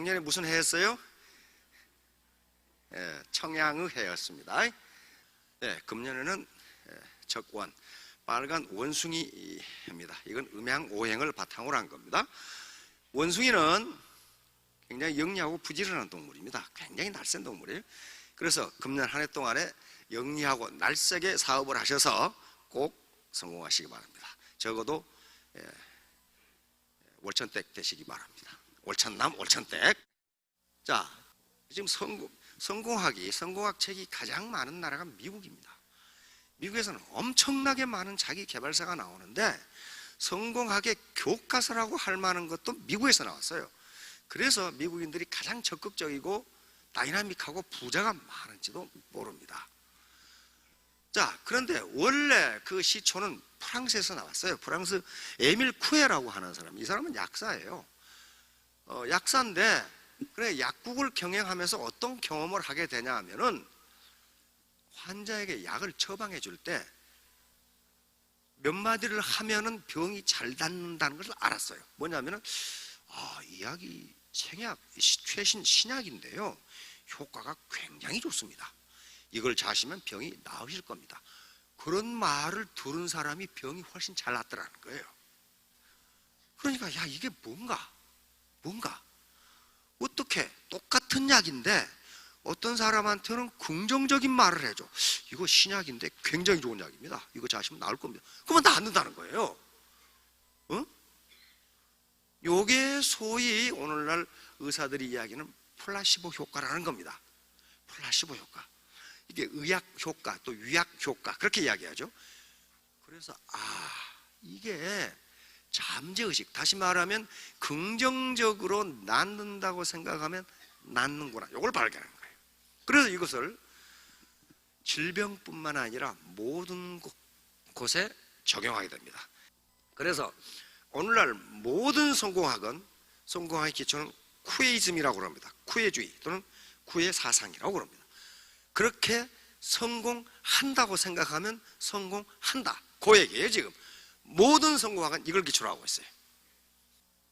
작년에 무슨 해였어요? 청양의 해였습니다. 금년에는 적원, 빨간 원숭이 해입니다. 이건 음양오행을 바탕으로 한 겁니다. 원숭이는 굉장히 영리하고 부지런한 동물입니다. 굉장히 날쌘 동물이에요. 그래서 금년 한 해 동안에 영리하고 날쌔게 사업을 하셔서 꼭 성공하시기 바랍니다. 적어도 월천댁 되시기 바랍니다. 월천남, 월천댁. 자, 지금 성공학 책이 가장 많은 나라가 미국입니다. 미국에서는 엄청나게 많은 자기 개발사가 나오는데 성공학의 교과서라고 할 만한 것도 미국에서 나왔어요. 그래서 미국인들이 가장 적극적이고 다이나믹하고 부자가 많은지도 모릅니다. 자, 그런데 원래 그 시초는 프랑스에서 나왔어요. 프랑스 에밀 쿠에라고 하는 사람, 이 사람은 약사예요. 약사인데 그래, 약국을 경영하면서 어떤 경험을 하게 되냐 하면은 환자에게 약을 처방해 줄 때 몇 마디를 하면은 병이 잘 낫는다는 것을 알았어요. 뭐냐면은 이 약이 생약, 최신 신약인데요, 효과가 굉장히 좋습니다. 이걸 자시면 병이 나으실 겁니다. 그런 말을 들은 사람이 병이 훨씬 잘 낫더라는 거예요. 그러니까 야, 이게 뭔가 어떻게 똑같은 약인데 어떤 사람한테는 긍정적인 말을 해줘. 이거 신약인데 굉장히 좋은 약입니다. 이거 자시면 나을 겁니다. 그러면 낫는다는 거예요. 요게 소위 오늘날 의사들이 이야기하는 플라시보 효과라는 겁니다. 플라시보 효과. 이게 의학 효과, 또 유약 효과, 그렇게 이야기하죠. 그래서 이게 잠재의식, 다시 말하면 긍정적으로 낫는다고 생각하면 낫는구나, 이걸 발견한 거예요. 그래서 이것을 질병뿐만 아니라 모든 곳에 적용하게 됩니다. 그래서 오늘날 모든 성공학의 기초는 쿠에이즘이라고 합니다. 쿠에주의 또는 쿠에 사상이라고 합니다. 그렇게 성공한다고 생각하면 성공한다, 그 얘기예요. 지금 모든 성공학은 이걸 기초로 하고 있어요.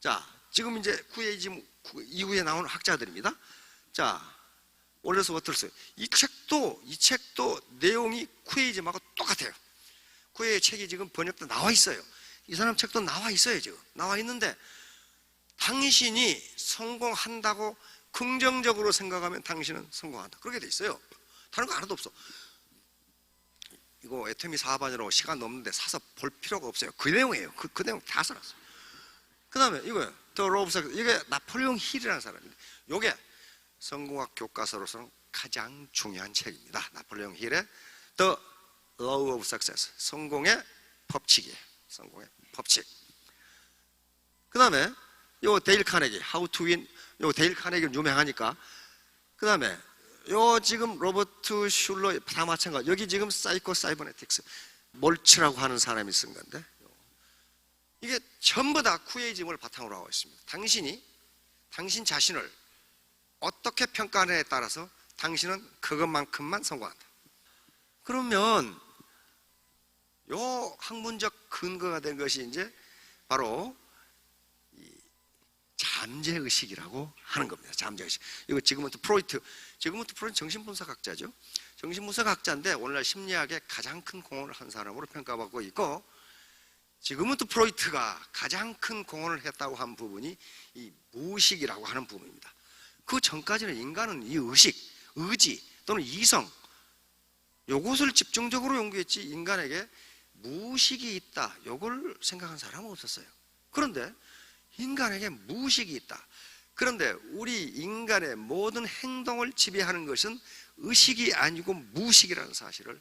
자, 지금 이제 쿠에이즘 이후에 나온 학자들입니다. 자, 올려서 어떻어요? 이 책도 내용이 쿠에이즘하고 똑같아요. 쿠에의 책이 지금 번역도 나와 있어요. 이 사람 책도 나와 있어요. 지금 나와 있는데, 당신이 성공한다고 긍정적으로 생각하면 당신은 성공한다, 그렇게 돼 있어요. 다른 거 하나도 없어. 이거 애터미 4반이라고 시간 넘는데 사서 볼 필요가 없어요. 그 내용이에요. 그 내용 다 써놨어요. 그 다음에 이거요, 더 로우 오브 석세스. 이게 나폴레옹 힐이라는 사람인데, 이게 성공학 교과서로서는 가장 중요한 책입니다. 나폴레옹 힐의 The Law of Success, 성공의 법칙이에요. 성공의 법칙. 그 다음에 요 데일 카네기, How to Win. 요 데일 카네기는 유명하니까. 그 다음에 요 지금 로버트 슐러 다 마찬가지. 여기 지금 사이코 사이버네틱스, 몰츠라고 하는 사람이 쓴 건데, 이게 전부 다 쿠에이즘을 바탕으로 하고 있습니다. 당신 자신을 어떻게 평가하느냐에 따라서 당신은 그것만큼만 성공한다. 그러면 요 학문적 근거가 된 것이 이제 바로 이 잠재의식이라고 하는 겁니다. 잠재의식. 이거 지그문트 프로이트는 정신분석학자죠. 정신분석학자인데 오늘날 심리학에 가장 큰 공헌을 한 사람으로 평가받고 있고, 지그문트 프로이트가 가장 큰 공헌을 했다고 한 부분이 이 무의식이라고 하는 부분입니다. 그 전까지는 인간은 이 의식, 의지 또는 이성, 요것을 집중적으로 연구했지 인간에게 무의식이 있다, 요걸 생각한 사람은 없었어요. 그런데 인간에게 무의식이 있다. 그런데 우리 인간의 모든 행동을 지배하는 것은 의식이 아니고 무의식이라는 사실을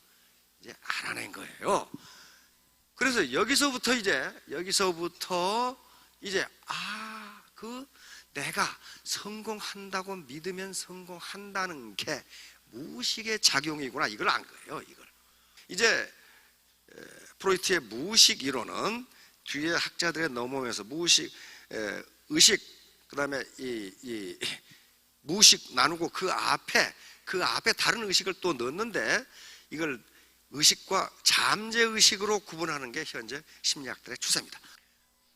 이제 알아낸 거예요. 그래서 여기서부터 이제 내가 성공한다고 믿으면 성공한다는 게 무의식의 작용이구나, 이걸 안 거예요. 이걸 이제 프로이트의 무의식 이론은 뒤에 학자들에 넘어오면서 무의식, 의식, 그 다음에 이 무의식 나누고 그 앞에 다른 의식을 또 넣었는데, 이걸 의식과 잠재의식으로 구분하는 게 현재 심리학들의 추세입니다.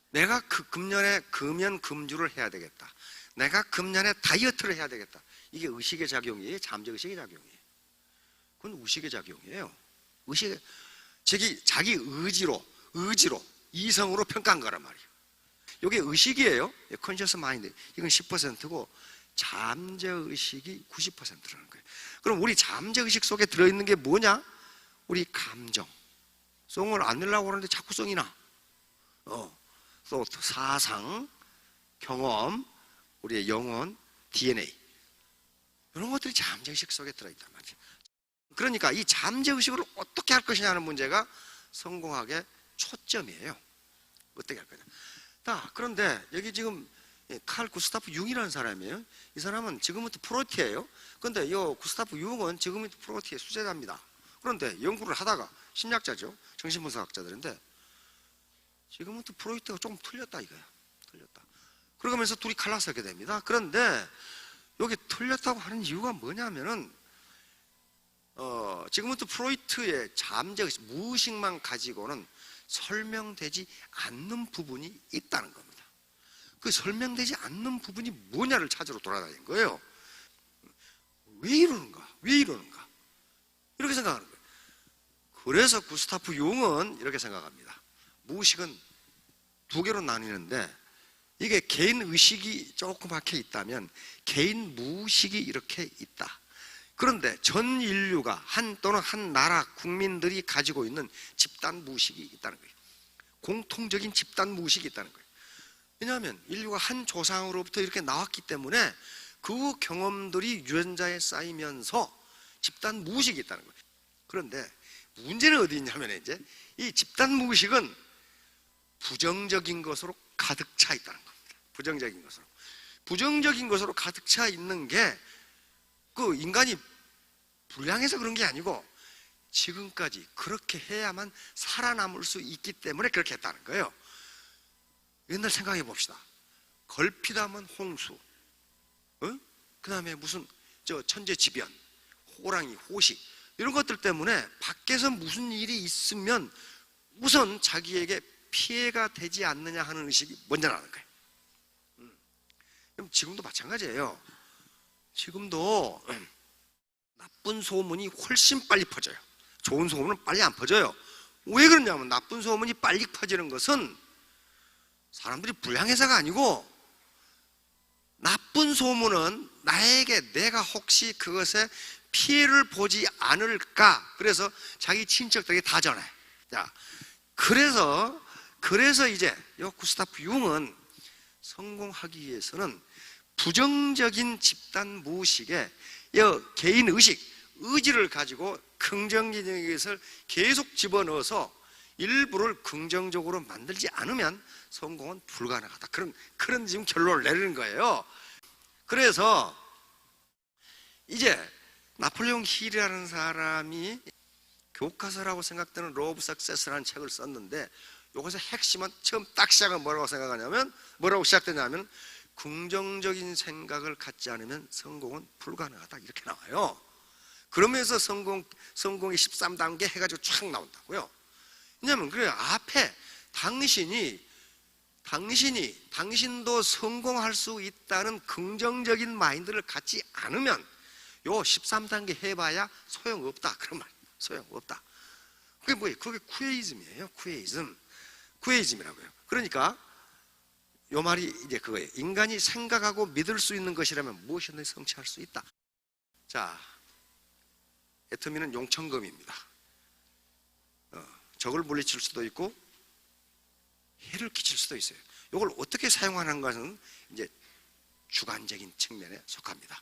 내가 금년에 금연금주를 해야 되겠다, 내가 금년에 다이어트를 해야 되겠다. 이게 의식의 작용이에요? 잠재의식의 작용이에요? 그건 의식의 작용이에요. 자기 의지로 이성으로 평가한 거란 말이에요. 이게 의식이에요. 컨셔스 마인드. 이건 10%고 잠재의식이 90%라는 거예요. 그럼 우리 잠재의식 속에 들어있는 게 뭐냐? 우리 감정. 송을 안 내려고 하는데 자꾸 송이 나. 또 사상, 경험, 우리의 영혼, DNA. 이런 것들이 잠재의식 속에 들어있단 말이에요. 그러니까 이 잠재의식을 어떻게 할 것이냐는 문제가 성공학의 초점이에요. 어떻게 할 거냐. 자, 그런데 여기 지금 칼 구스타프 융이라는 사람이에요. 이 사람은 지금부터 프로이트예요. 그런데 이 구스타프 융은 지금부터 프로이트의 수제자입니다. 그런데 연구를 하다가 심리학자죠. 정신분석학자들인데 지금부터 프로이트가 조금 틀렸다 이거야. 틀렸다. 그러면서 둘이 갈라서게 됩니다. 그런데 여기 틀렸다고 하는 이유가 뭐냐면은 지금부터 프로이트의 잠재의식, 무의식만 가지고는 설명되지 않는 부분이 있다는 겁니다. 그 설명되지 않는 부분이 뭐냐를 찾으러 돌아다닌 거예요. 왜 이러는가? 왜 이러는가? 이렇게 생각하는 거예요. 그래서 구스타프 융은 이렇게 생각합니다. 무의식은 두 개로 나뉘는데 이게 개인 의식이 조금 박혀 있다면 개인 무의식이 이렇게 있다. 그런데 전 인류가 또는 한 나라 국민들이 가지고 있는 집단 무의식이 있다는 거예요. 공통적인 집단 무의식이 있다는 거예요. 왜냐하면 인류가 한 조상으로부터 이렇게 나왔기 때문에 그 경험들이 유전자에 쌓이면서 집단 무의식이 있다는 거예요. 그런데 문제는 어디 있냐면 이제 이 집단 무의식은 부정적인 것으로 가득 차 있다는 겁니다. 부정적인 것으로 가득 차 있는 게 그 인간이 불량해서 그런 게 아니고 지금까지 그렇게 해야만 살아남을 수 있기 때문에 그렇게 했다는 거예요. 옛날 생각해 봅시다. 걸핏하면 홍수, 그 다음에 무슨 천재지변, 호랑이, 호시 이런 것들 때문에 밖에서 무슨 일이 있으면 우선 자기에게 피해가 되지 않느냐 하는 의식이 먼저 나는 거예요. 그럼 지금도 마찬가지예요. 지금도 나쁜 소문이 훨씬 빨리 퍼져요. 좋은 소문은 빨리 안 퍼져요. 왜 그러냐면 나쁜 소문이 빨리 퍼지는 것은 사람들이 불량해서가 아니고 나쁜 소문은 내가 혹시 그것에 피해를 보지 않을까 그래서 자기 친척들에게 다 전해. 자, 그래서 이제 이 구스타프 융은 성공하기 위해서는 부정적인 집단 무의식에 개인 의지를 가지고 긍정적인 것을 계속 집어넣어서 일부를 긍정적으로 만들지 않으면 성공은 불가능하다. 그런 지금 결론을 내리는 거예요. 그래서 이제 나폴레옹 힐이라는 사람이 교과서라고 생각되는 로 오브 석세스라는 책을 썼는데 이것의 핵심은 처음 딱 시작은 뭐라고 시작되냐면 긍정적인 생각을 갖지 않으면 성공은 불가능하다 이렇게 나와요. 그러면서 성공의 13단계 해가지고 쫙 나온다고요. 왜냐하면 그래요. 앞에 당신도 성공할 수 있다는 긍정적인 마인드를 갖지 않으면 요 13단계 해봐야 소용없다 그런 말. 소용없다. 그게 뭐예요? 그게 쿠에이즘이에요. 쿠에이즘이라고요. 그러니까 요 말이 이제 그거예요. 인간이 생각하고 믿을 수 있는 것이라면 무엇이든 성취할 수 있다. 자, 애터미는 용천검입니다. 적을 물리칠 수도 있고 해를 끼칠 수도 있어요. 이걸 어떻게 사용하는 것은 이제 주관적인 측면에 속합니다.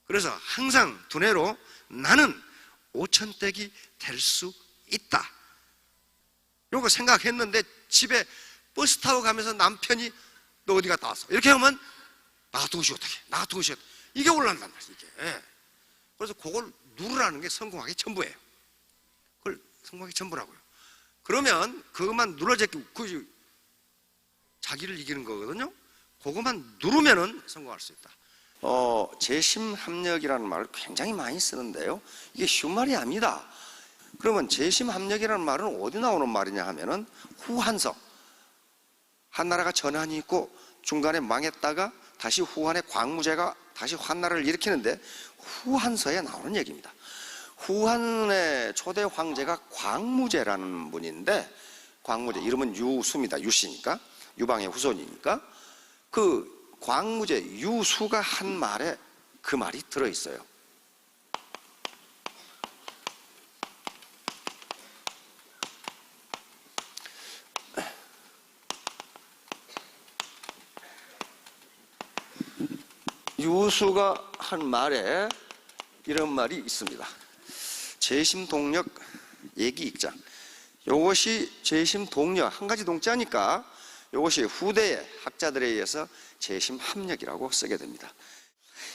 그래서 항상 두뇌로 나는 5천대기 될 수 있다. 이거 생각했는데 집에 버스 타고 가면서 남편이 너 어디 갔다 왔어? 이렇게 하면 나가두고 쉬어 어떡해? 이게 올라간단 말이야 이게. 그래서 그걸 누르라는 게 성공하기 전부예요. 그걸 성공하기 전부라고요. 그러면 그것만 눌러제끼고 자기를 이기는 거거든요. 그것만 누르면은 성공할 수 있다. 재심합력이라는 말을 굉장히 많이 쓰는데요. 이게 쉬운 말이 아닙니다. 그러면 재심합력이라는 말은 어디 나오는 말이냐 하면은 후한석. 한 나라가 전환이 있고 중간에 망했다가 다시 후한의 광무제가 다시 환나라를 일으키는데 후한서에 나오는 얘기입니다. 후한의 초대 황제가 광무제라는 분인데, 광무제 이름은 유수입니다. 유씨니까, 유방의 후손이니까. 그 광무제 유수가 한 말에 그 말이 들어있어요. 유수가 한 말에 이런 말이 있습니다. 재심동력 얘기익장. 이것이 재심동력, 한 가지 동자니까 이것이 후대의 학자들에 의해서 재심합력이라고 쓰게 됩니다.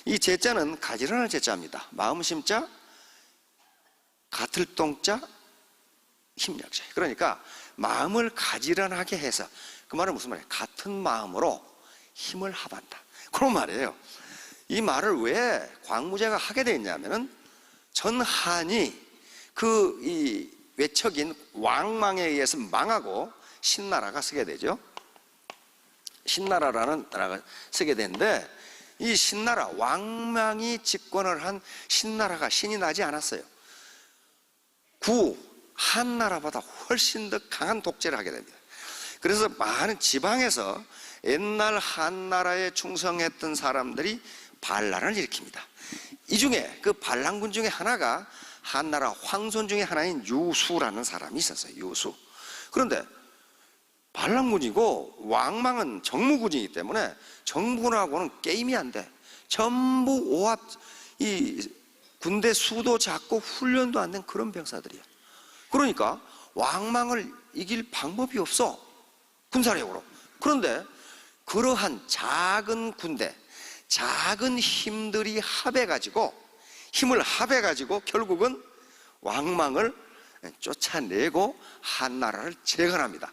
이 제자는 가지런할 제자입니다. 마음심자, 같을 동자, 힘력자. 그러니까 마음을 가지런하게 해서, 그 말은 무슨 말이에요? 같은 마음으로 힘을 합한다, 그런 말이에요. 이 말을 왜 광무제가 하게 됐냐면은 전한이 그 이 외척인 왕망에 의해서 망하고 신나라가 서게 되죠. 신나라라는 나라가 서게 되는데, 이 신나라, 왕망이 집권을 한 신나라가 신이 나지 않았어요. 한나라보다 훨씬 더 강한 독재를 하게 됩니다. 그래서 많은 지방에서 옛날 한나라에 충성했던 사람들이 반란을 일으킵니다. 이 중에 그 반란군 중에 하나가 한나라 황손 중에 하나인 유수라는 사람이 있었어요. 유수. 그런데 반란군이고 왕망은 정무군이기 때문에 정부군하고는 게임이 안 돼. 전부 오합, 이 군대 수도 작고 훈련도 안 된 그런 병사들이야. 그러니까 왕망을 이길 방법이 없어, 군사력으로. 그런데 그러한 작은 군대, 작은 힘들이 힘을 합해가지고 결국은 왕망을 쫓아내고 한나라를 재건합니다.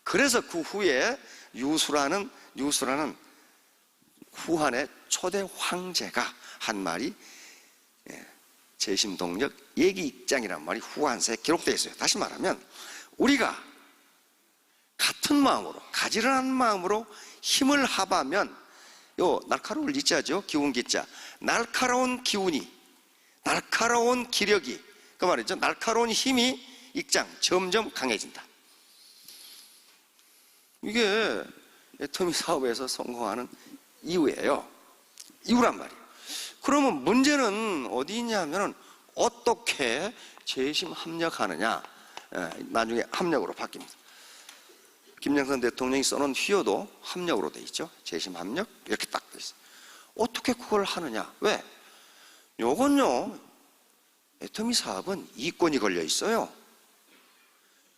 그래서 그 후에 유수라는 후한의 초대 황제가 한 말이 재심동력 얘기익장이라는 말이 후한서에 기록되어 있어요. 다시 말하면 우리가 같은 마음으로, 가지런한 마음으로 힘을 합하면, 요 날카로울 기자죠, 기운 기자. 날카로운 기운이, 날카로운 기력이, 그 말이죠, 날카로운 힘이 익장, 점점 강해진다. 이게 애터미 사업에서 성공하는 이유예요. 이유란 말이에요. 그러면 문제는 어디 있냐면은 어떻게 재심합력하느냐. 나중에 합력으로 바뀝니다. 김영삼 대통령이 써놓은 휘어도 합력으로 돼 있죠. 재심합력 이렇게 딱 돼 있어요. 어떻게 그걸 하느냐? 왜? 요건요, 애터미 사업은 이권이 걸려 있어요.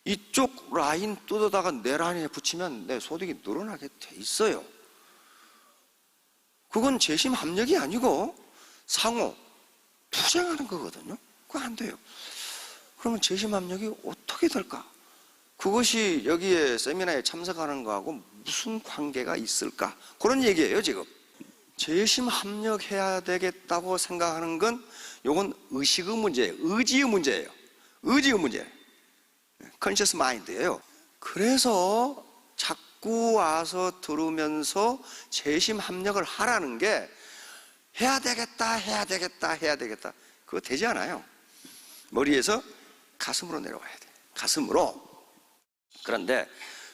이쪽 라인 뜯어다가 내 라인에 붙이면 내 소득이 늘어나게 돼 있어요. 그건 재심합력이 아니고 상호 투쟁하는 거거든요. 그거 안 돼요. 그러면 재심합력이 어떻게 될까? 그것이 여기에 세미나에 참석하는 거하고 무슨 관계가 있을까? 그런 얘기예요, 지금. 재심합력해야 되겠다고 생각하는 건, 이건 의식의 문제예요. 의지의 문제예요. 의지의 문제. 컨셔스 마인드예요. 그래서 자꾸 와서 들으면서 재심합력을 하라는 게, 해야 되겠다. 그거 되지 않아요. 머리에서 가슴으로 내려가야 돼. 가슴으로. 그런데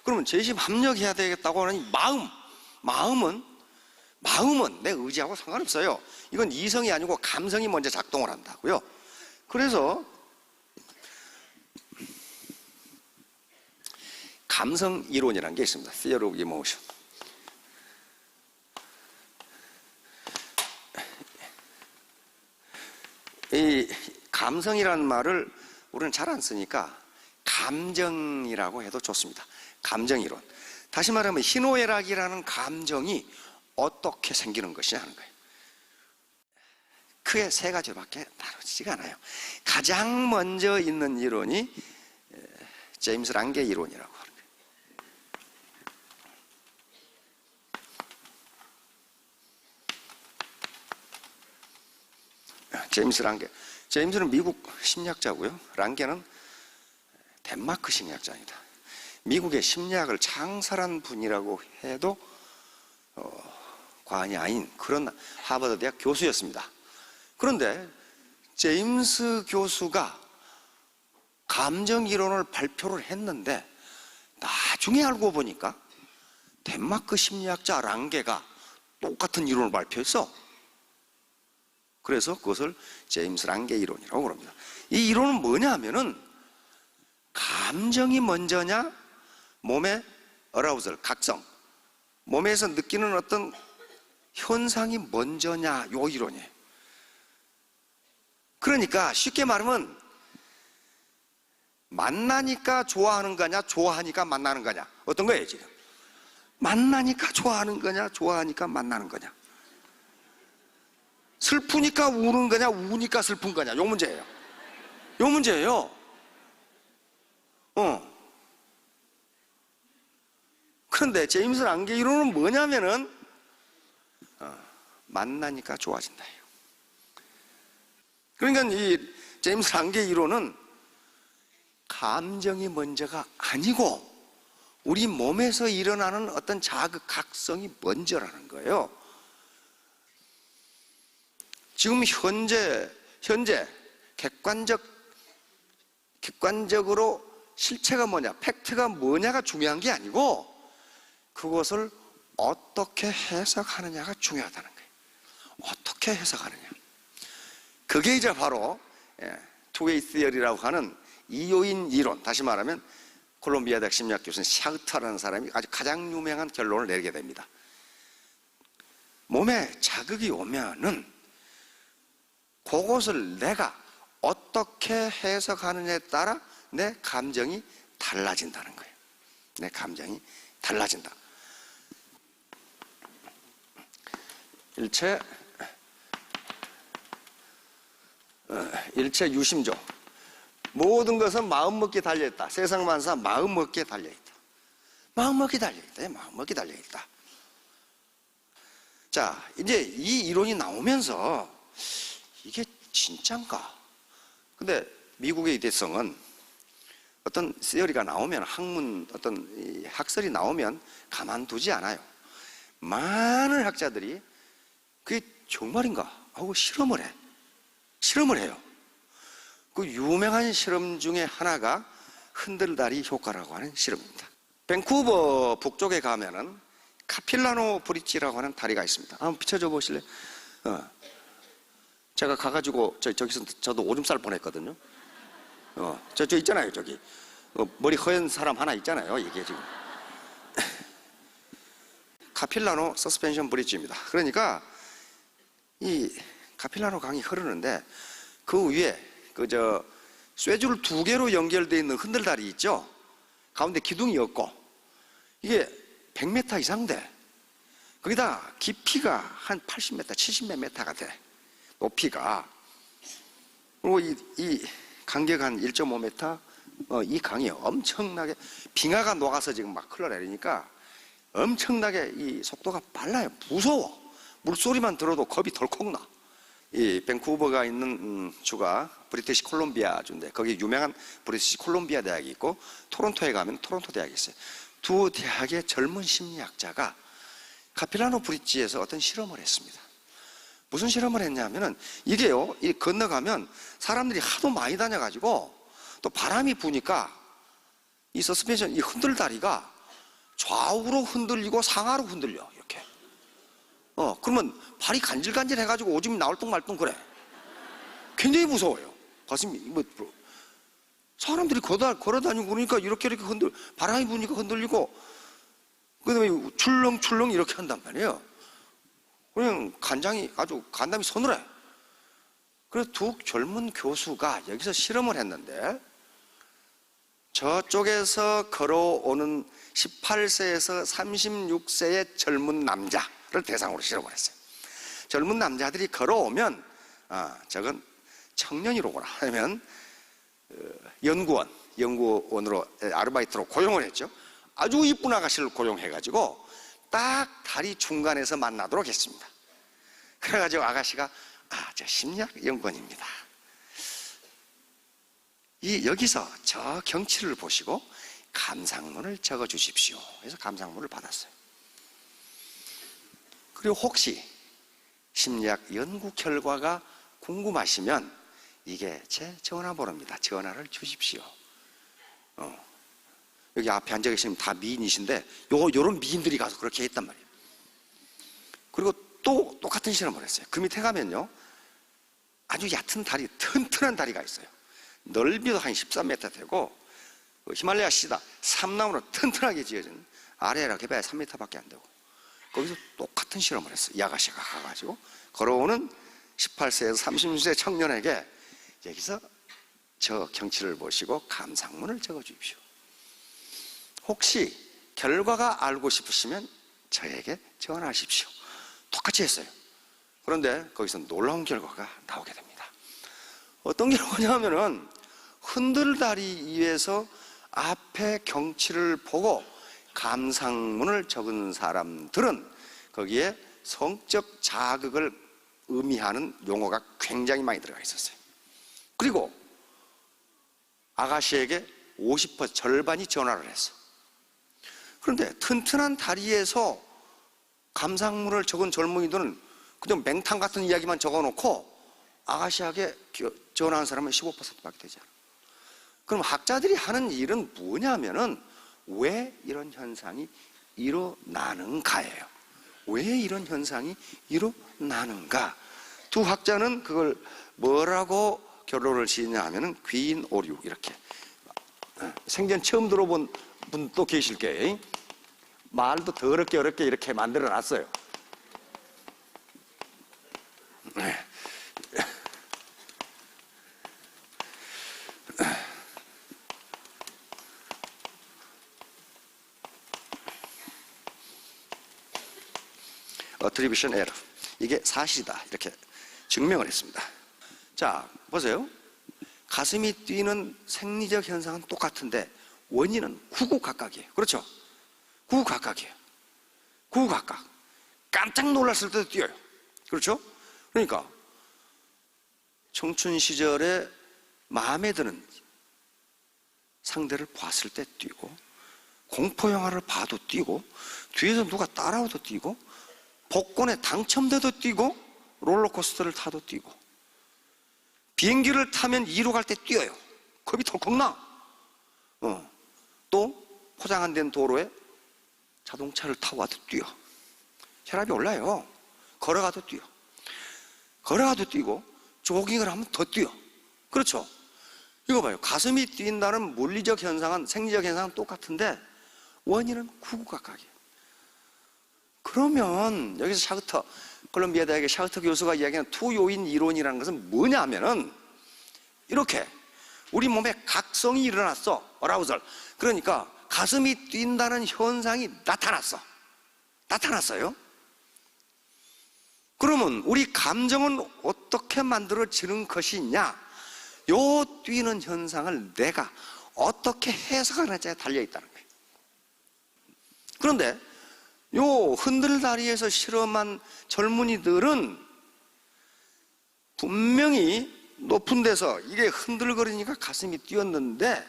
그러면 재심합력해야 되겠다고 하는 마음은 내 의지하고 상관없어요. 이건 이성이 아니고 감성이 먼저 작동을 한다고요. 그래서 감성 이론이라는 게 있습니다. Theory of Emotion. 이 감성이라는 말을 우리는 잘 안 쓰니까 감정이라고 해도 좋습니다. 감정이론. 다시 말하면 희노애락이라는 감정이 어떻게 생기는 것이냐 하는 거예요. 크게 세 가지밖에 다루지가 않아요. 가장 먼저 있는 이론이 제임스 랑게 이론이라고 하는 거예요. 제임스 랑게. 제임스는 미국 심리학자고요. 랑게는 덴마크 심리학자입니다. 미국의 심리학을 창설한 분이라고 해도 과언이 아닌 그런 하버드 대학 교수였습니다. 그런데 제임스 교수가 감정 이론을 발표를 했는데 나중에 알고 보니까 덴마크 심리학자 랑게가 똑같은 이론을 발표했어. 그래서 그것을 제임스 랑게 이론이라고 그럽니다. 이 이론은 뭐냐면은 감정이 먼저냐, 몸의 어라우절, 각성, 몸에서 느끼는 어떤 현상이 먼저냐, 요 이론이에요. 그러니까 쉽게 말하면 만나니까 좋아하는 거냐, 좋아하니까 만나는 거냐, 어떤 거예요 지금? 만나니까 좋아하는 거냐, 좋아하니까 만나는 거냐, 슬프니까 우는 거냐, 우니까 슬픈 거냐, 요 문제예요. 요 문제예요. 그런데 제임스 랑게 이론은 뭐냐면은 만나니까 좋아진다. 그러니까 이 제임스 랑게 이론은 감정이 먼저가 아니고 우리 몸에서 일어나는 어떤 자극, 각성이 먼저라는 거예요. 지금 현재 객관적으로 실체가 뭐냐, 팩트가 뭐냐가 중요한 게 아니고 그것을 어떻게 해석하느냐가 중요하다는 거예요. 어떻게 해석하느냐. 그게 이제 바로 투웨이 시어리라고 하는 이요인 이론, 다시 말하면 콜롬비아 대학 심리학 교수인 샤흐터라는 사람이 아주 가장 유명한 결론을 내리게 됩니다. 몸에 자극이 오면은 그것을 내가 어떻게 해석하느냐에 따라 내 감정이 달라진다는 거예요. 내 감정이 달라진다. 일체 유심조. 모든 것은 마음먹기에 달려있다. 세상 만사 마음먹기에 달려있다. 마음먹기에 달려있다. 마음먹기에 달려있다. 자, 이제 이 이론이 나오면서 이게 진짠가? 근데 미국의 대성은 어떤 시어리가 나오면, 학문, 어떤 학설이 나오면 가만두지 않아요. 많은 학자들이 그게 정말인가 하고 실험을 해요. 그 유명한 실험 중에 하나가 흔들다리 효과라고 하는 실험입니다. 밴쿠버 북쪽에 가면은 카필라노 브릿지라고 하는 다리가 있습니다. 한번 비춰줘 보실래요? 제가 가가지고 저기서 저도 오줌 쌀 뻔했거든요. 저 있잖아요, 저기 머리 허연 사람 하나 있잖아요. 이게 지금 카필라노 서스펜션 브릿지입니다. 그러니까 이 카필라노 강이 흐르는데 그 위에 쇠줄 2개로 연결되어 있는 흔들다리 있죠. 가운데 기둥이 없고 이게 100m 이상 돼. 거기다 깊이가 한 80m, 70m가 돼. 높이가. 그리고 이 간격 한 1.5m, 이 강이 엄청나게 빙하가 녹아서 지금 막 흘러내리니까 엄청나게 이 속도가 빨라요. 무서워. 물소리만 들어도 겁이 덜컥 나. 이 밴쿠버가 있는 주가 브리티시 콜롬비아 주인데 거기 유명한 브리티시 콜롬비아 대학이 있고 토론토에 가면 토론토 대학이 있어요. 두 대학의 젊은 심리학자가 카필라노 브릿지에서 어떤 실험을 했습니다. 무슨 실험을 했냐면은 이게요, 이 건너가면 사람들이 하도 많이 다녀가지고 또 바람이 부니까 이 서스펜션, 이 흔들다리가 좌우로 흔들리고 상하로 흔들려, 이렇게. 그러면 발이 간질간질 해가지고 오줌이 나올 뚱 말 뚱 그래. 굉장히 무서워요. 가슴이, 사람들이 걸어다니고 그러니까 이렇게 바람이 부니까 흔들리고, 그 다음에 출렁출렁 이렇게 한단 말이에요. 그냥 간담이 서늘해. 그래서 두 젊은 교수가 여기서 실험을 했는데, 저쪽에서 걸어오는 18세에서 36세의 젊은 남자를 대상으로 실험을 했어요. 젊은 남자들이 걸어오면, 저건 청년이로구나 하면, 연구원으로 아르바이트로 고용을 했죠. 아주 이쁜 아가씨를 고용해가지고 딱 다리 중간에서 만나도록 했습니다. 그래가지고 아가씨가 저 심리학 연구원입니다. 여기서 저 경치를 보시고 감상문을 적어 주십시오. 그래서 감상문을 받았어요. 그리고 혹시 심리학 연구 결과가 궁금하시면 이게 제 전화번호입니다. 전화를 주십시오. 여기 앞에 앉아 계시면 다 미인이신데 요런 미인들이 가서 그렇게 했단 말이에요. 그리고 또 똑같은 실험을 했어요. 그 밑에 가면요, 아주 얕은 다리, 튼튼한 다리가 있어요. 넓이도 한 13m 되고 히말라야 시다 삼나무로 튼튼하게 지어진, 아래라 해봐야 3m밖에 안 되고, 거기서 똑같은 실험을 했어요. 이 아가씨가 가가지고 걸어오는 18세에서 30세 청년에게 여기서 저 경치를 보시고 감상문을 적어 주십시오. 혹시 결과가 알고 싶으시면 저에게 전화하십시오. 똑같이 했어요. 그런데 거기서 놀라운 결과가 나오게 됩니다. 어떤 결과냐면은 흔들다리 위에서 앞에 경치를 보고 감상문을 적은 사람들은 거기에 성적 자극을 의미하는 용어가 굉장히 많이 들어가 있었어요. 그리고 아가씨에게 50% 절반이 전화를 했어. 그런데 튼튼한 다리에서 감상문을 적은 젊은이들은 그냥 맹탕 같은 이야기만 적어놓고 아가씨에게 전화한 사람은 15%밖에 되지 않아. 그럼 학자들이 하는 일은 뭐냐면은 왜 이런 현상이 일어나는가예요. 왜 이런 현상이 일어나는가? 두 학자는 그걸 뭐라고 결론을 지으냐 하면은 귀인 오류, 이렇게. 생전 처음 들어본 분도 계실 거예요. 말도 더럽게 어렵게 이렇게 만들어 놨어요. attribution error, 이게 사실이다, 이렇게 증명을 했습니다. 자, 보세요. 가슴이 뛰는 생리적 현상은 똑같은데 원인은 구구각각이에요. 그렇죠? 구구각각이에요. 구구각각. 깜짝 놀랐을 때도 뛰어요. 그렇죠? 그러니까 청춘 시절에 마음에 드는 상대를 봤을 때 뛰고, 공포 영화를 봐도 뛰고, 뒤에서 누가 따라와도 뛰고, 복권에 당첨돼도 뛰고, 롤러코스터를 타도 뛰고, 비행기를 타면 2로 갈 때 뛰어요. 겁이 덜컥 나. 또 포장 안 된 도로에 자동차를 타고 와도 뛰어. 혈압이 올라요. 걸어가도 뛰어. 걸어가도 뛰고, 조깅을 하면 더 뛰어. 그렇죠? 이거 봐요. 가슴이 뛴다는 물리적 현상은, 생리적 현상은 똑같은데 원인은 구구각각이에요. 그러면 여기서 샤흐터, 콜롬비아 대학의 샤흐터 교수가 이야기하는 투요인 이론이라는 것은 뭐냐 하면은 이렇게 우리 몸에 각성이 일어났어. 어라우절. 그러니까 가슴이 뛴다는 현상이 나타났어요. 그러면 우리 감정은 어떻게 만들어지는 것이냐? 요 뛰는 현상을 내가 어떻게 해석하느냐에 달려있다는 거예요. 그런데 요 흔들다리에서 실험한 젊은이들은 분명히 높은 데서 이게 흔들거리니까 가슴이 뛰었는데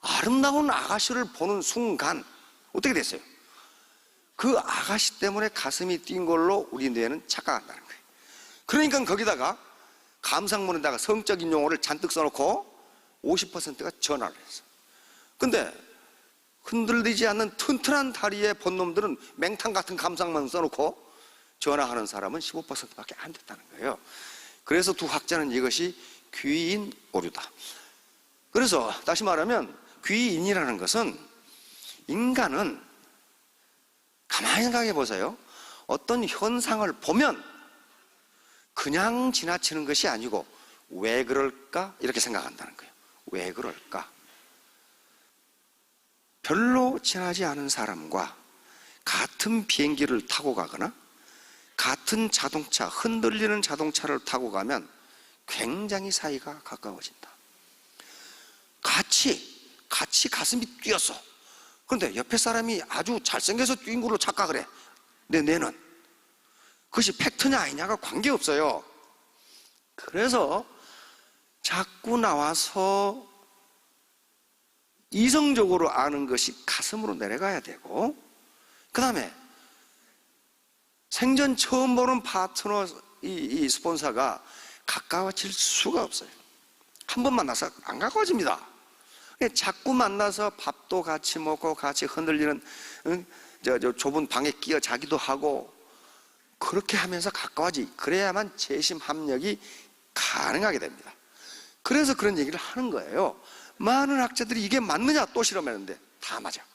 아름다운 아가씨를 보는 순간 어떻게 됐어요? 그 아가씨 때문에 가슴이 뛴 걸로 우리 뇌는 착각한다는 거예요. 그러니까 거기다가 감상문에다가 성적인 용어를 잔뜩 써놓고 50%가 전화를 했어. 근데 흔들리지 않는 튼튼한 다리에 본 놈들은 맹탕 같은 감상만 써놓고 전화하는 사람은 15%밖에 안 됐다는 거예요. 그래서 두 학자는 이것이 귀인 오류다. 그래서 다시 말하면 귀인이라는 것은, 인간은 가만히 생각해 보세요. 어떤 현상을 보면 그냥 지나치는 것이 아니고 왜 그럴까? 이렇게 생각한다는 거예요. 왜 그럴까? 별로 친하지 않은 사람과 같은 비행기를 타고 가거나 같은 자동차, 흔들리는 자동차를 타고 가면 굉장히 사이가 가까워진다. 같이 가슴이 뛰었어. 그런데 옆에 사람이 아주 잘생겨서 뛴 걸로 착각을 해. 내 뇌는. 그것이 팩트냐 아니냐가 관계없어요. 그래서 자꾸 나와서 이성적으로 아는 것이 가슴으로 내려가야 되고, 그 다음에 생전 처음 보는 파트너 이 스폰서가 가까워질 수가 없어요. 한 번 만나서 안 가까워집니다. 자꾸 만나서 밥도 같이 먹고 같이 흔들리는 저 좁은 방에 끼어 자기도 하고 그렇게 하면서 가까워지. 그래야만 재심 합력이 가능하게 됩니다. 그래서 그런 얘기를 하는 거예요. 많은 학자들이 이게 맞느냐 또 실험했는데 다 맞아.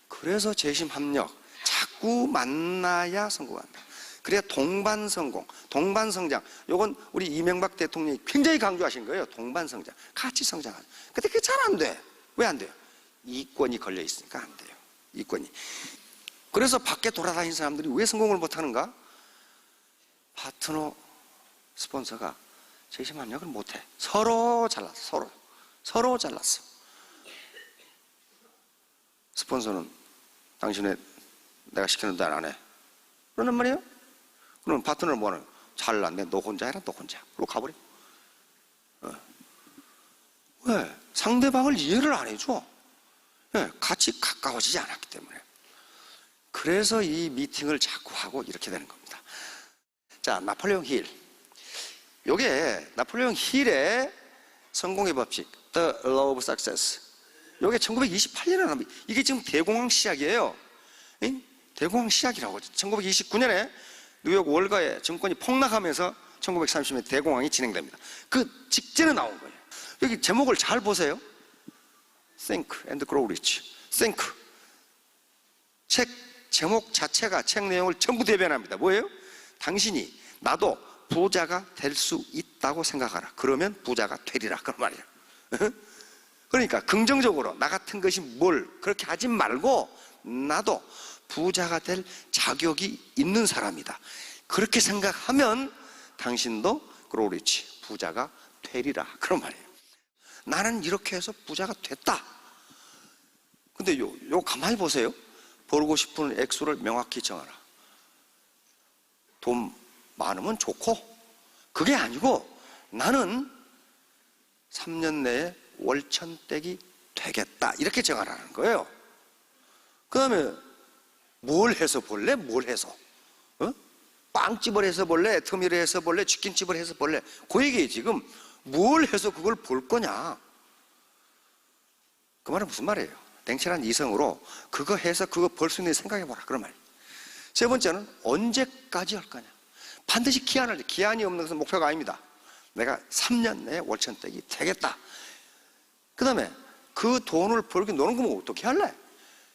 그래서 재심 합력 자꾸 만나야 성공한다. 그래야 동반성공, 동반성장. 요건 우리 이명박 대통령이 굉장히 강조하신 거예요. 동반성장, 같이 성장하는. 근데 그게 잘 안 돼. 왜 안 돼요? 이권이 걸려 있으니까 안 돼요. 이권이. 그래서 밖에 돌아다니는 사람들이 왜 성공을 못하는가? 파트너 스폰서가 재심 합력을 못해. 서로 잘랐어. 서로 잘랐어. 스폰서는 당신의 내가 시키는 대로 안 해. 그러는 말이에요. 그럼 파트너는 뭐하는? 잘났네. 너 혼자 해라. 너 혼자. 그리고 가버려. 왜? 상대방을 이해를 안 해줘. 같이 가까워지지 않았기 때문에. 그래서 이 미팅을 자꾸 하고 이렇게 되는 겁니다. 자, 나폴레옹 힐. 요게 나폴레옹 힐의 성공의 법칙, The Law of Success. 요게 1928년에 나옵니다. 이게 지금 대공황 시작이에요. 대공황 시작이라고. 1929년에 뉴욕 월가의 증권이 폭락하면서 1930년에 대공황이 진행됩니다. 그 직전에 나온 거예요. 여기 제목을 잘 보세요. Think and Grow Rich. Think. 책 제목 자체가 책 내용을 전부 대변합니다. 뭐예요? 당신이 나도 부자가 될 수 있다고 생각하라. 그러면 부자가 되리라. 그런 말이에요. 그러니까 긍정적으로 나 같은 것이 뭘 그렇게 하지 말고 나도 부자가 될 자격이 있는 사람이다. 그렇게 생각하면 당신도 Grow Rich, 부자가 되리라. 그런 말이에요. 나는 이렇게 해서 부자가 됐다. 근데 요 가만히 보세요. 벌고 싶은 액수를 명확히 정하라. 돈 많으면 좋고 그게 아니고 나는 3년 내에 월천댁이 되겠다. 이렇게 정하라는 거예요. 그 다음에 뭘 해서 볼래? 뭘 해서? 빵집을 해서 볼래? 애터미를 해서 볼래? 치킨집을 해서 볼래? 그 얘기예요. 지금 뭘 해서 그걸 볼 거냐? 그 말은 무슨 말이에요? 냉철한 이성으로 그거 해서 그거 벌 수 있는 생각해보라. 그런 말이에요. 세 번째는 언제까지 할 거냐? 반드시 기한이 없는 것은 목표가 아닙니다. 내가 3년 내에 월천댁이 되겠다. 그 다음에 그 돈을 벌기 노는 거면 어떻게 할래?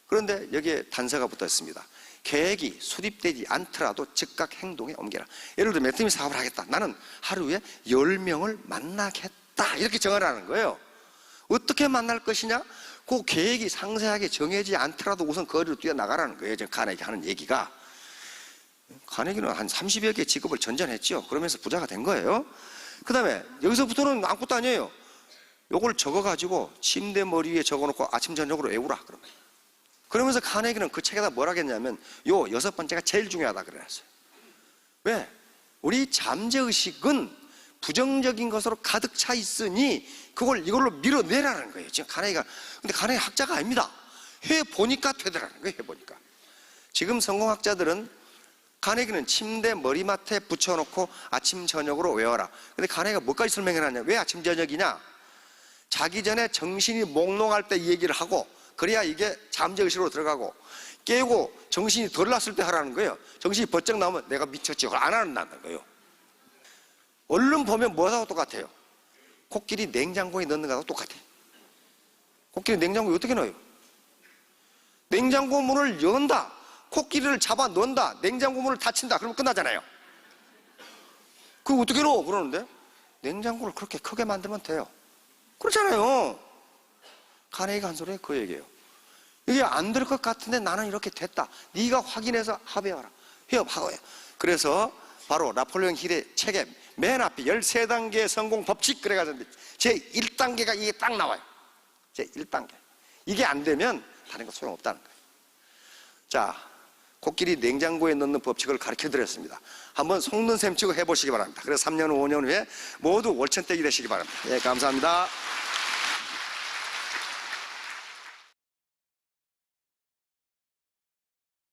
그런데 여기에 단서가 붙어 있습니다. 계획이 수립되지 않더라도 즉각 행동에 옮겨라. 예를 들어 매트미 사업을 하겠다. 나는 하루에 10명을 만나겠다. 이렇게 정하라는 거예요. 어떻게 만날 것이냐? 그 계획이 상세하게 정해지지 않더라도 우선 거리로 뛰어나가라는 거예요. 지금 카네기 하는 얘기가. 카네기는 한 30여 개 직업을 전전했죠. 그러면서 부자가 된 거예요. 그 다음에 여기서부터는 아무것도 아니에요. 요걸 적어가지고 침대 머리 위에 적어놓고 아침 저녁으로 외우라. 그러면서 카네기는 그 책에다 뭐라 했냐면 요 6번째가 제일 중요하다 그랬어요. 왜? 우리 잠재의식은 부정적인 것으로 가득 차 있으니 이걸로 밀어내라는 거예요. 지금 카네기가. 근데 카네기 학자가 아닙니다. 해보니까 되더라는 거예요. 해보니까. 지금 성공학자들은 카네기는 침대 머리맡에 붙여놓고 아침 저녁으로 외워라. 근데 카네기가 뭐까지 설명해놨냐? 왜 아침 저녁이냐? 자기 전에 정신이 몽롱할 때 이 얘기를 하고 그래야 이게 잠재의식으로 들어가고 깨고 정신이 덜 났을 때 하라는 거예요. 정신이 번쩍 나오면 내가 미쳤지. 그걸 안 한다는 거예요. 얼른 보면 뭐하고 똑같아요? 코끼리 냉장고에 넣는 거하고 똑같아요. 코끼리 냉장고에 어떻게 넣어요? 냉장고 문을 연다. 코끼리를 잡아 넣는다. 냉장고 문을 닫힌다. 그러면 끝나잖아요. 그거 어떻게 넣어? 그러는데 냉장고를 그렇게 크게 만들면 돼요. 그렇잖아요. 카네기가 한 소리에 그 얘기예요. 이게 안 될 것 같은데 나는 이렇게 됐다. 네가 확인해서 합의하라. 협하고요. 그래서 바로 나폴레옹 힐의 책에 맨 앞에 13단계 성공 법칙 그래가지고 제 1단계가 이게 딱 나와요. 제 1단계. 이게 안 되면 다른 거 소용없다는 거예요. 자, 코끼리 냉장고에 넣는 법칙을 가르쳐 드렸습니다. 한번 속는 셈 치고 해보시기 바랍니다. 그래서 3년, 5년 후에 모두 월천댁이 되시기 바랍니다. 예, 감사합니다.